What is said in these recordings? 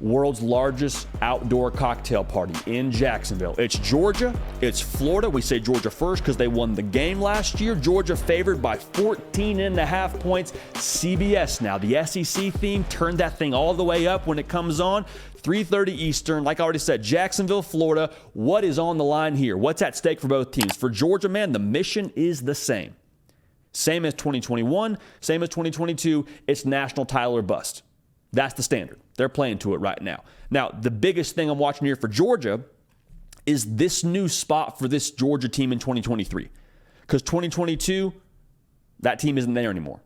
world's largest outdoor cocktail party in Jacksonville. It's Georgia, it's Florida. We say Georgia first because they won the game last year. Georgia favored by 14.5 points. CBS now, the SEC theme, turned that thing all the way up when it comes on. 3:30 Eastern, like I already said, Jacksonville, Florida. What is on the line here? What's at stake for both teams? For Georgia, man, the mission is the same. Same as 2021, same as 2022. It's national title or bust. That's the standard. They're playing to it right now. Now, the biggest thing I'm watching here for Georgia is this new spot for this Georgia team in 2023. Because 2022, that team isn't there anymore.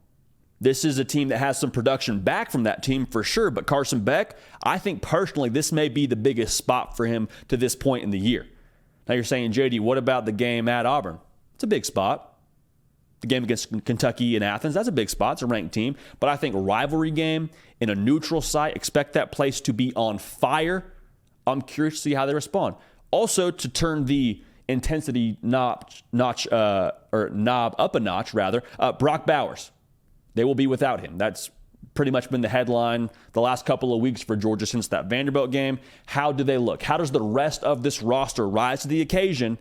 This is a team that has some production back from that team for sure, but Carson Beck, I think personally this may be the biggest spot for him to this point in the year. Now you're saying, JD, what about the game at Auburn? It's a big spot. The game against Kentucky in Athens, that's a big spot. It's a ranked team. But I think a rivalry game in a neutral site, expect that place to be on fire. I'm curious to see how they respond. Also, to turn the intensity knob up a notch, Brock Bowers. They will be without him. That's pretty much been the headline the last couple of weeks for Georgia since that Vanderbilt game. How do they look? How does the rest of this roster rise to the occasion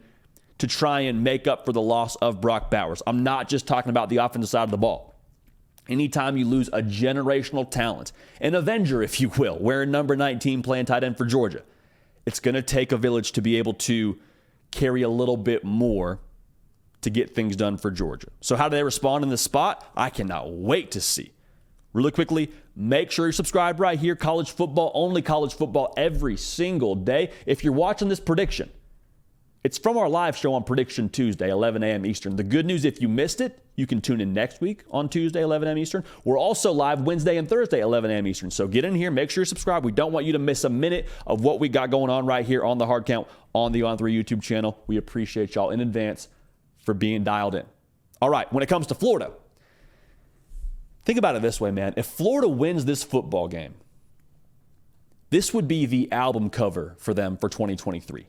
to try and make up for the loss of Brock Bowers? I'm not just talking about the offensive side of the ball. Anytime you lose a generational talent, an Avenger, if you will, wearing number 19 playing tight end for Georgia, it's going to take a village to be able to carry a little bit more to get things done for Georgia. So how do they respond in this spot? I cannot wait to see. Really quickly, make sure you're subscribed right here. College football, only college football every single day. If you're watching this prediction, it's from our live show on Prediction Tuesday, 11 a.m. Eastern. The good news, if you missed it, you can tune in next week on Tuesday, 11 a.m. Eastern. We're also live Wednesday and Thursday, 11 a.m. Eastern. So get in here, make sure you're subscribed. We don't want you to miss a minute of what we got going on right here on the Hard Count on the On3 YouTube channel. We appreciate y'all in advance for being dialed in. All right, when it comes to Florida, think about it this way, man. If Florida wins this football game, this would be the album cover for them for 2023.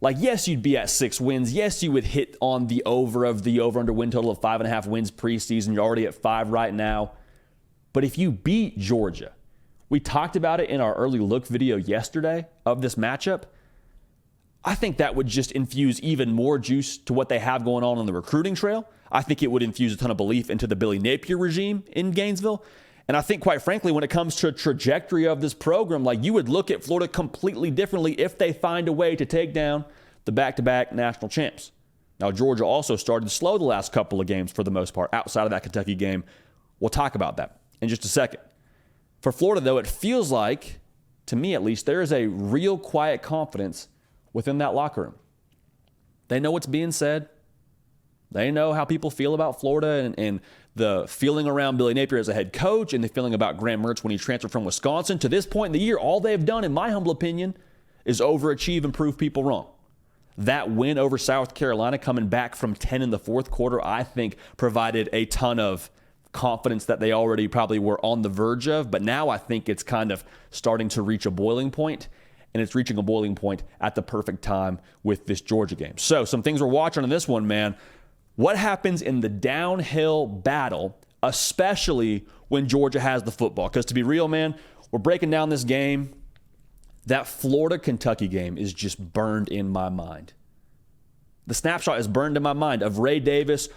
Like, yes, you'd be at 6 wins. Yes, you would hit on the over-under win total of 5.5 wins preseason. You're already at 5 right now. But if you beat Georgia, we talked about it in our early look video yesterday of this matchup. I think that would just infuse even more juice to what they have going on the recruiting trail. I think it would infuse a ton of belief into the Billy Napier regime in Gainesville. And I think, quite frankly, when it comes to a trajectory of this program, like, you would look at Florida completely differently if they find a way to take down the back-to-back national champs. Now, Georgia also started slow the last couple of games for the most part, outside of that Kentucky game. We'll talk about that in just a second. For Florida, though, it feels like, to me at least, there is a real quiet confidence within that locker room. They know what's being said. They know how people feel about Florida and the feeling around Billy Napier as a head coach and the feeling about Graham Mertz when he transferred from Wisconsin. To this point in the year, all they've done, in my humble opinion, is overachieve and prove people wrong. That win over South Carolina, coming back from 10 in the fourth quarter, I think provided a ton of confidence that they already probably were on the verge of. But now I think it's kind of starting to reach a boiling point. And it's reaching a boiling point at the perfect time with this Georgia game. So some things we're watching on this one, man. What happens in the downhill battle, especially when Georgia has the football? Because to be real, man, we're breaking down this game. That Florida-Kentucky game is just burned in my mind. The snapshot is burned in my mind of Ray Davis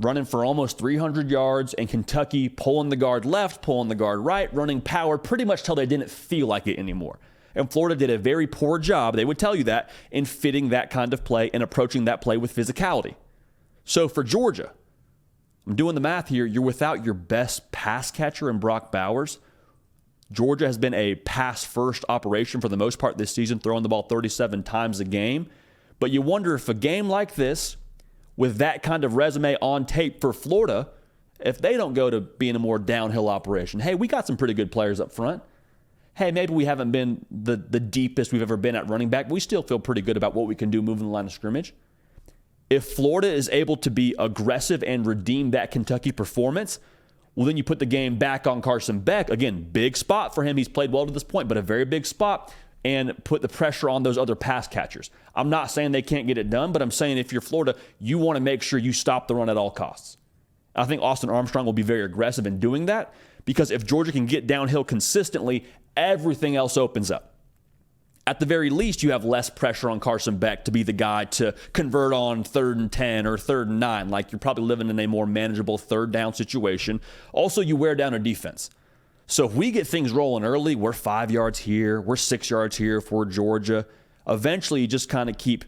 running for almost 300 yards and Kentucky pulling the guard left, pulling the guard right, running power pretty much till they didn't feel like it anymore. And Florida did a very poor job, they would tell you that, in fitting that kind of play and approaching that play with physicality. So for Georgia, I'm doing the math here, you're without your best pass catcher in Brock Bowers. Georgia has been a pass-first operation for the most part this season, throwing the ball 37 times a game. But you wonder if a game like this, with that kind of resume on tape for Florida, if they don't go to being a more downhill operation. Hey, we got some pretty good players up front. Hey, maybe we haven't been the deepest we've ever been at running back, but we still feel pretty good about what we can do moving the line of scrimmage. If Florida is able to be aggressive and redeem that Kentucky performance, well, then you put the game back on Carson Beck. Again, big spot for him. He's played well to this point, but a very big spot, and put the pressure on those other pass catchers. I'm not saying they can't get it done, but I'm saying if you're Florida, you want to make sure you stop the run at all costs. I think Austin Armstrong will be very aggressive in doing that, because if Georgia can get downhill consistently everything else opens up. At the very least, you have less pressure on Carson Beck to be the guy to convert on 3rd and 10 or 3rd and 9. Like, you're probably living in a more manageable 3rd down situation. Also, you wear down a defense. So if we get things rolling early, we're 5 yards here, we're 6 yards here for Georgia. Eventually, you just kind of keep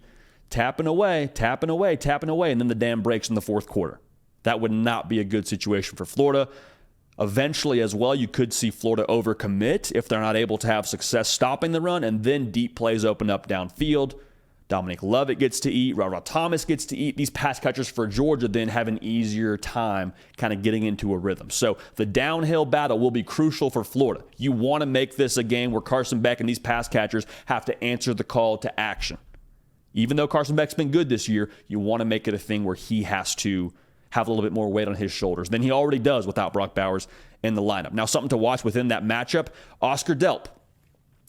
tapping away, and then the dam breaks in the fourth quarter. That would not be a good situation for Florida. Eventually, as well, you could see Florida overcommit if they're not able to have success stopping the run, and then deep plays open up downfield. Dominic Lovett gets to eat. Ra Thomas gets to eat. These pass catchers for Georgia then have an easier time kind of getting into a rhythm. So the downhill battle will be crucial for Florida. You want to make this a game where Carson Beck and these pass catchers have to answer the call to action. Even though Carson Beck's been good this year, you want to make it a thing where he has to have a little bit more weight on his shoulders than he already does without Brock Bowers in the lineup. Now, something to watch within that matchup, Oscar Delp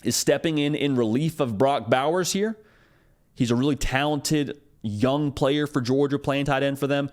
is stepping in relief of Brock Bowers here. He's a really talented young player for Georgia, playing tight end for them.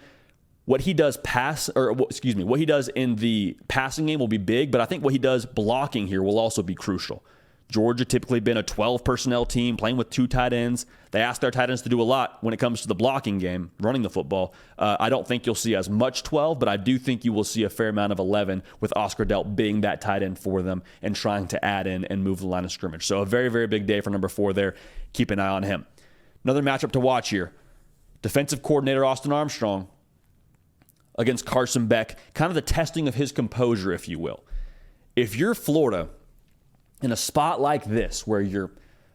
What he does what he does in the passing game will be big, but I think what he does blocking here will also be crucial. Georgia typically been a 12 personnel team playing with 2 tight ends. They ask their tight ends to do a lot when it comes to the blocking game, running the football. I don't think you'll see as much 12, but I do think you will see a fair amount of 11 with Oscar Delp being that tight end for them and trying to add in and move the line of scrimmage. So a very, very big day for number 4 there. Keep an eye on him. Another matchup to watch here. Defensive coordinator Austin Armstrong against Carson Beck. Kind of the testing of his composure, if you will. If you're Florida, in a spot like this, where you're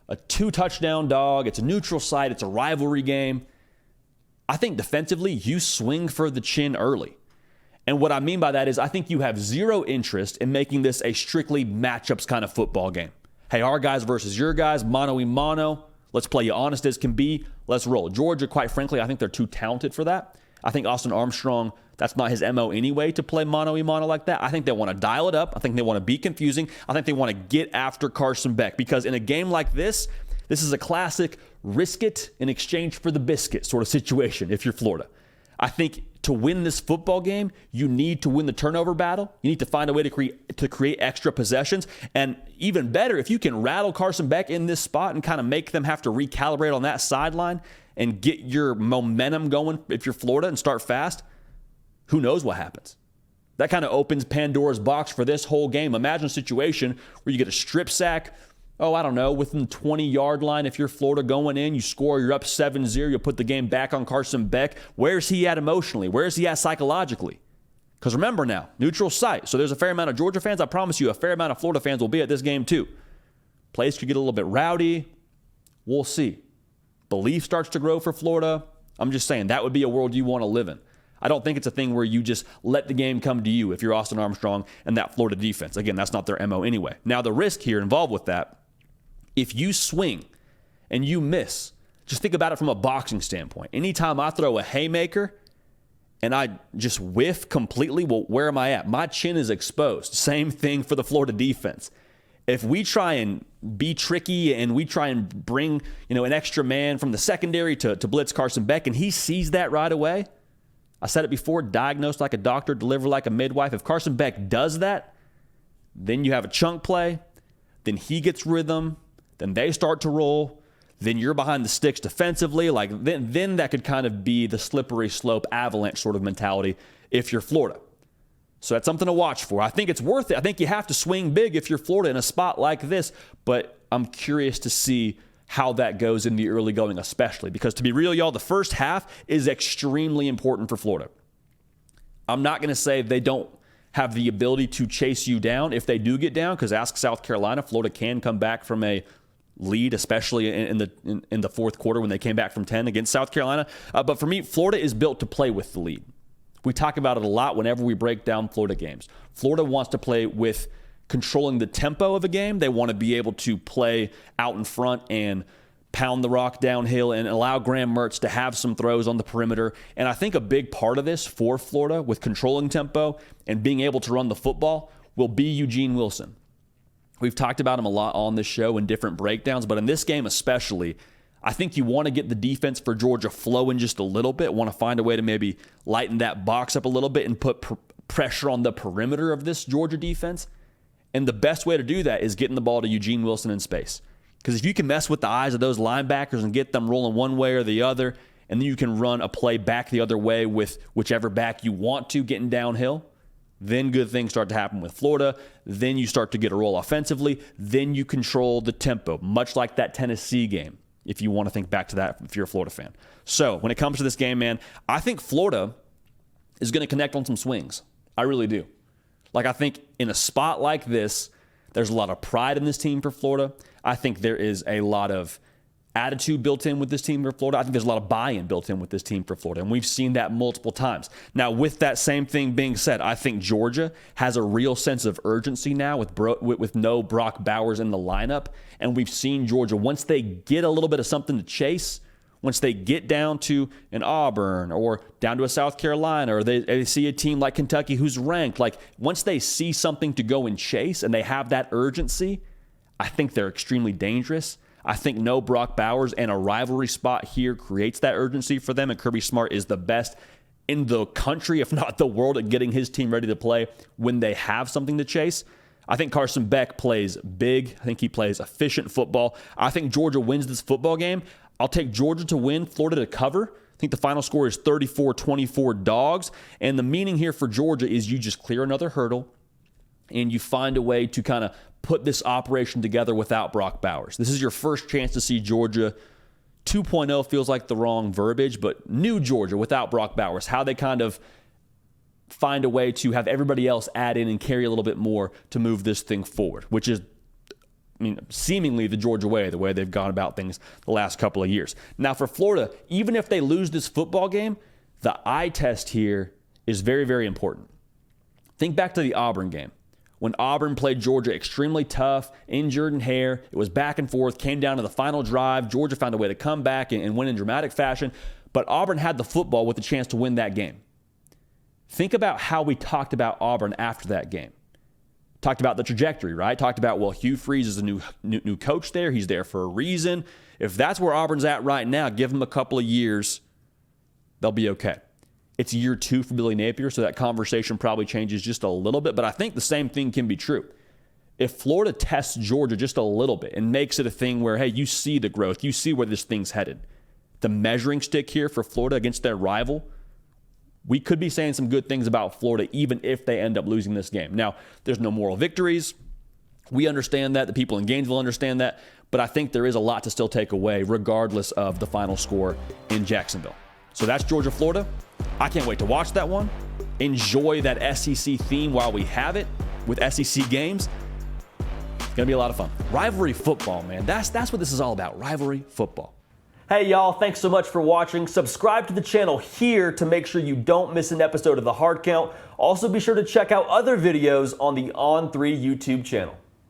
a 2-touchdown dog, it's a neutral site, it's a rivalry game, I think defensively you swing for the chin early. And what I mean by that is I think you have zero interest in making this a strictly matchups kind of football game. Hey, our guys versus your guys, mano-a-mano. Let's play you honest as can be. Let's roll. Georgia, quite frankly, I think they're too talented for that. I think Austin Armstrong, that's not his MO anyway, to play mano-a-mano like that. I think they want to dial it up. I think they want to be confusing. I think they want to get after Carson Beck, because in a game like this is a classic risk it in exchange for the biscuit sort of situation if you're Florida. I think to win this football game, you need to win the turnover battle. You need to find a way to create extra possessions. And even better, if you can rattle Carson Beck in this spot and kind of make them have to recalibrate on that sideline and get your momentum going if you're Florida and start fast, who knows what happens. That kind of opens Pandora's box for this whole game. Imagine a situation where you get a strip sack, within the 20-yard line. If you're Florida going in, you score, you're up 7-0, you'll put the game back on Carson Beck. Where's he at emotionally? Where's he at psychologically? Because remember now, neutral site. So there's a fair amount of Georgia fans. I promise you a fair amount of Florida fans will be at this game too. Plays could get a little bit rowdy. We'll see. Belief starts to grow for Florida. I'm just saying that would be a world you want to live in. I don't think it's a thing where you just let the game come to you if you're Austin Armstrong and that Florida defense. Again, that's not their MO anyway. Now, the risk here involved with that, if you swing and you miss, just think about it from a boxing standpoint. Anytime I throw a haymaker and I just whiff completely, well, where am I at? My chin is exposed. Same thing for the Florida defense. If we try and be tricky and we try and bring, an extra man from the secondary to blitz Carson Beck, and he sees that right away, I said it before, diagnose like a doctor, deliver like a midwife. If Carson Beck does that, then you have a chunk play, then he gets rhythm, then they start to roll, then you're behind the sticks defensively. Then that could kind of be the slippery slope avalanche sort of mentality if you're Florida. So that's something to watch for. I think it's worth it. I think you have to swing big if you're Florida in a spot like this, but I'm curious to see how that goes in the early going, especially because, to be real, y'all, the first half is extremely important for Florida. I'm not going to say they don't have the ability to chase you down if they do get down, because ask South Carolina. Florida can come back from a lead, especially in the fourth quarter when they came back from 10 against South Carolina. But for me, Florida is built to play with the lead. We talk about it a lot whenever we break down Florida games. Florida wants to play with controlling the tempo of a game. They want to be able to play out in front and pound the rock downhill and allow Graham Mertz to have some throws on the perimeter. And I think a big part of this for Florida with controlling tempo and being able to run the football will be Eugene Wilson. We've talked about him a lot on this show in different breakdowns, but in this game especially, I think you want to get the defense for Georgia flowing just a little bit, want to find a way to maybe lighten that box up a little bit and put pressure on the perimeter of this Georgia defense. And the best way to do that is getting the ball to Eugene Wilson in space. Because if you can mess with the eyes of those linebackers and get them rolling one way or the other, and then you can run a play back the other way with whichever back you want to getting downhill, then good things start to happen with Florida. Then you start to get a roll offensively. Then you control the tempo, much like that Tennessee game, if you want to think back to that if you're a Florida fan. So when it comes to this game, man, I think Florida is going to connect on some swings. I really do. Like, I think in a spot like this, there's a lot of pride in this team for Florida. I think there is a lot of attitude built in with this team for Florida. I think there's a lot of buy-in built in with this team for Florida, and we've seen that multiple times. Now, with that same thing being said, I think Georgia has a real sense of urgency now with no Brock Bowers in the lineup, and we've seen Georgia, once they get a little bit of something to chase, once they get down to an Auburn or down to a South Carolina, or they see a team like Kentucky who's ranked, like once they see something to go and chase and they have that urgency, I think they're extremely dangerous. I think no Brock Bowers and a rivalry spot here creates that urgency for them, and Kirby Smart is the best in the country, if not the world, at getting his team ready to play when they have something to chase. I think Carson Beck plays big. I think he plays efficient football. I think Georgia wins this football game. I'll take Georgia to win, Florida to cover. I think the final score is 34-24 Dogs. And the meaning here for Georgia is you just clear another hurdle and you find a way to kind of put this operation together without Brock Bowers. This is your first chance to see Georgia 2.0, feels like the wrong verbiage, but new Georgia without Brock Bowers. How they kind of find a way to have everybody else add in and carry a little bit more to move this thing forward, which is, seemingly the Georgia way, the way they've gone about things the last couple of years. Now for Florida, even if they lose this football game, the eye test here is very, very important. Think back to the Auburn game. When Auburn played Georgia extremely tough in Jordan-Hare, it was back and forth, came down to the final drive. Georgia found a way to come back and win in dramatic fashion, but Auburn had the football with a chance to win that game. Think about how we talked about Auburn after that game. Talked about the trajectory, right? Talked about, well, Hugh Freeze is a new coach there. He's there for a reason. If that's where Auburn's at right now, give them a couple of years, they'll be okay. It's year 2 for Billy Napier, so that conversation probably changes just a little bit, but I think the same thing can be true. If Florida tests Georgia just a little bit and makes it a thing where, hey, you see the growth, you see where this thing's headed, the measuring stick here for Florida against their rival, we could be saying some good things about Florida even if they end up losing this game. Now, there's no moral victories. We understand that. The people in Gainesville understand that. But I think there is a lot to still take away regardless of the final score in Jacksonville. So that's Georgia-Florida. I can't wait to watch that one. Enjoy that SEC theme while we have it with SEC games. It's going to be a lot of fun. Rivalry football, man. That's what this is all about, rivalry football. Hey, y'all, thanks so much for watching. Subscribe to the channel here to make sure you don't miss an episode of The Hard Count. Also, be sure to check out other videos on the On3 YouTube channel.